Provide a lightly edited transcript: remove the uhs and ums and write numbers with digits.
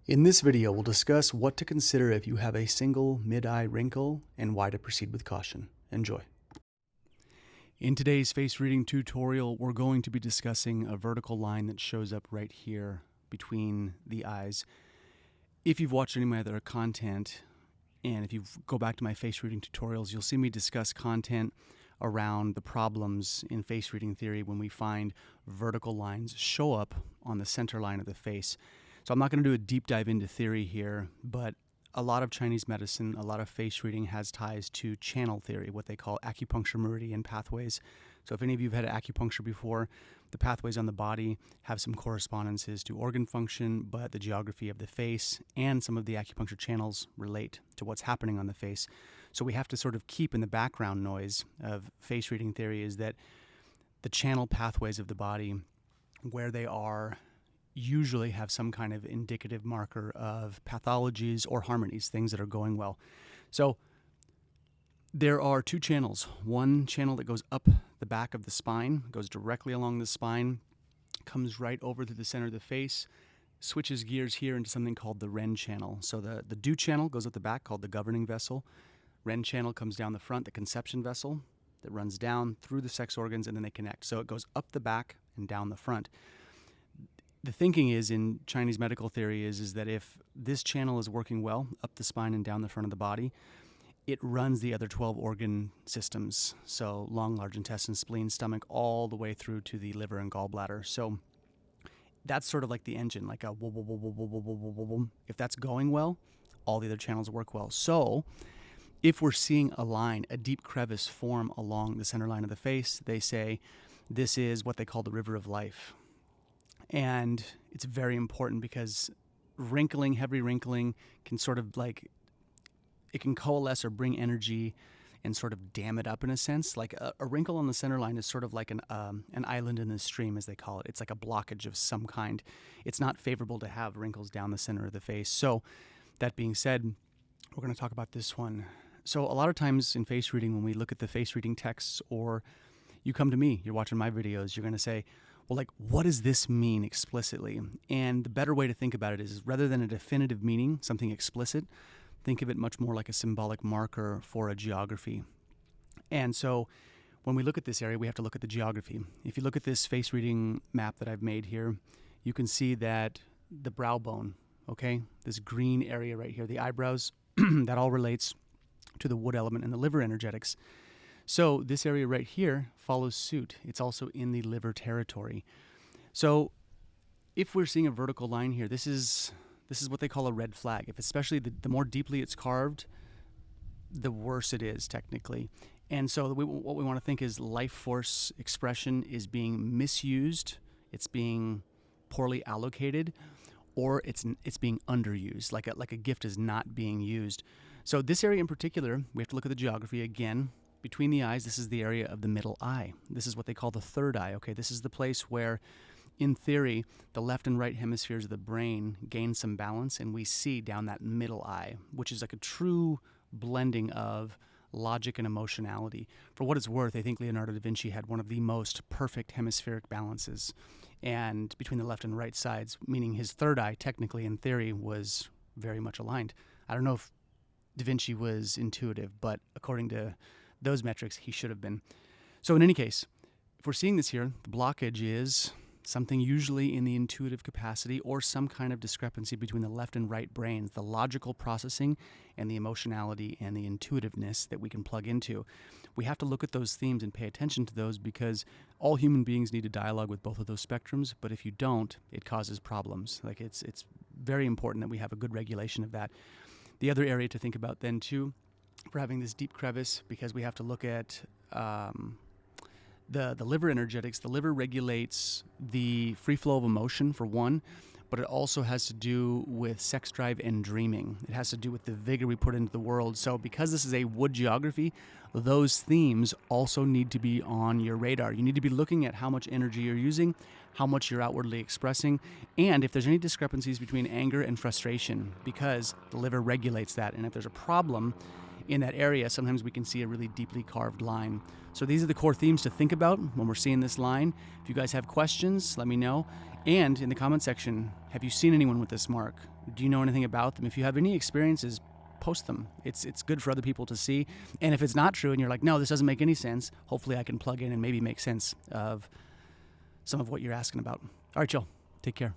In this video, we'll discuss what to consider if you have a single mid-eye wrinkle and why to proceed with caution. Enjoy. In today's face reading tutorial, we're going to be discussing a vertical line that shows up right here between the eyes. If you've watched any of my other content, and if you go back to my face reading tutorials, you'll see me discuss content around the problems in face reading theory when we find vertical lines show up on the center line of the face. So I'm not going to do a deep dive into theory here, but a lot of Chinese medicine, a lot of face reading has ties to channel theory, what they call acupuncture meridian pathways. So if any of you have had acupuncture before, the pathways on the body have some correspondences to organ function, but the geography of the face and some of the acupuncture channels relate to what's happening on the face. So we have to sort of keep in the background noise of face reading theory is that the channel pathways of the body, where they are, usually have some kind of indicative marker of pathologies or harmonies, things that are going well. So there are two channels. One channel that goes up the back of the spine, goes directly along the spine, comes right over to the center of the face, switches gears here into something called the Ren Channel. So the Du channel goes at the back, called the governing vessel. Ren Channel comes down the front, the conception vessel, that runs down through the sex organs, and then they connect. So it goes up the back and down the front. The thinking is in Chinese medical theory is that if this channel is working well up the spine and down the front of the body, it runs the other 12 organ systems, so lung, large intestine, spleen, stomach, all the way through to the liver and gallbladder. So that's sort of like the engine, like a whoom, whoom, whoom, whoom, whoom, whoom, whoom, whoom. If that's going well, all the other channels work well. So if we're seeing a line, a deep crevice form along the center line of the face, they say this is what they call the river of life. And it's very important because wrinkling, heavy wrinkling can sort of like, it can coalesce or bring energy and sort of dam it up in a sense. Like a wrinkle on the center line is sort of like an island in the stream, as they call it. It's like a blockage of some kind. It's not favorable to have wrinkles down the center of the face. So that being said, we're going to talk about this one. So a lot of times in face reading, when we look at the face reading texts, or you come to me, you're watching my videos, you're going to say, well, like, what does this mean explicitly? And the better way to think about it is rather than a definitive meaning, something explicit, think of it much more like a symbolic marker for a geography. And so when we look at this area, we have to look at the geography. If you look at this face reading map that I've made here, you can see that the brow bone, okay, this green area right here, the eyebrows, that all relates to the wood element and the liver energetics. So this area right here follows suit. It's also in the liver territory. So if we're seeing a vertical line here, this is what they call a red flag. If especially the more deeply it's carved, the worse it is technically. And so what we want to think is life force expression is being misused. It's being poorly allocated, or it's being underused. Like a gift is not being used. So this area in particular, we have to look at the geography again. Between the eyes, this is the area of the middle eye. This is what they call the third eye. Okay, this is the place where, in theory, the left and right hemispheres of the brain gain some balance, and we see down that middle eye, which is like a true blending of logic and emotionality. For what it's worth, I think Leonardo da Vinci had one of the most perfect hemispheric balances, and between the left and right sides, meaning his third eye, technically in theory, was very much aligned. I don't know if da Vinci was intuitive, but according to those metrics, he should have been. So in any case, if we're seeing this here, the blockage is something usually in the intuitive capacity or some kind of discrepancy between the left and right brains, the logical processing and the emotionality and the intuitiveness that we can plug into. We have to look at those themes and pay attention to those because all human beings need to dialogue with both of those spectrums, but if you don't, it causes problems. Like it's very important that we have a good regulation of that. The other area to think about then too, for having this deep crevice, because we have to look at the liver energetics. The liver regulates the free flow of emotion, for one, but it also has to do with sex drive and dreaming. It has to do with the vigor we put into the world. So because this is a wood geography, those themes also need to be on your radar. You need to be looking at how much energy you're using, how much you're outwardly expressing, and if there's any discrepancies between anger and frustration, because the liver regulates that. And if there's a problem in that area, sometimes we can see a really deeply carved line. So these are the core themes to think about when we're seeing this line. If you guys have questions, let me know. And in the comment section, have you seen anyone with this mark? Do you know anything about them? If you have any experiences, post them. It's good for other people to see. And if it's not true and you're like, no, this doesn't make any sense, hopefully I can plug in and maybe make sense of some of what you're asking about. All right, y'all. Take care.